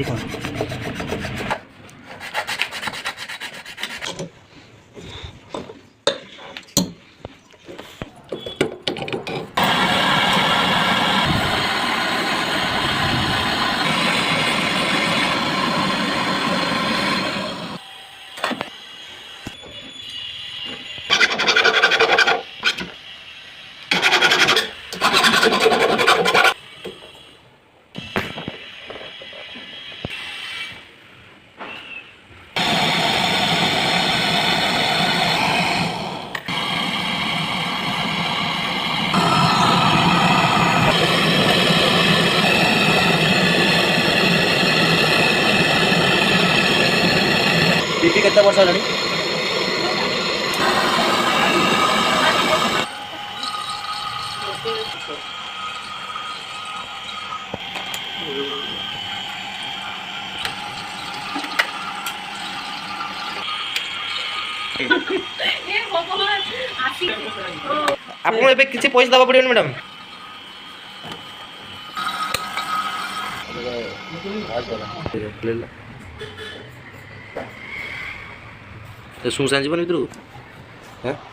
ଏଠି କ'ଣ बीपी केते वर्ष हेलानी आपको एबे किसी पैसा दबा पड़ियो मैडम तो सुसांजी बन भीतर हैं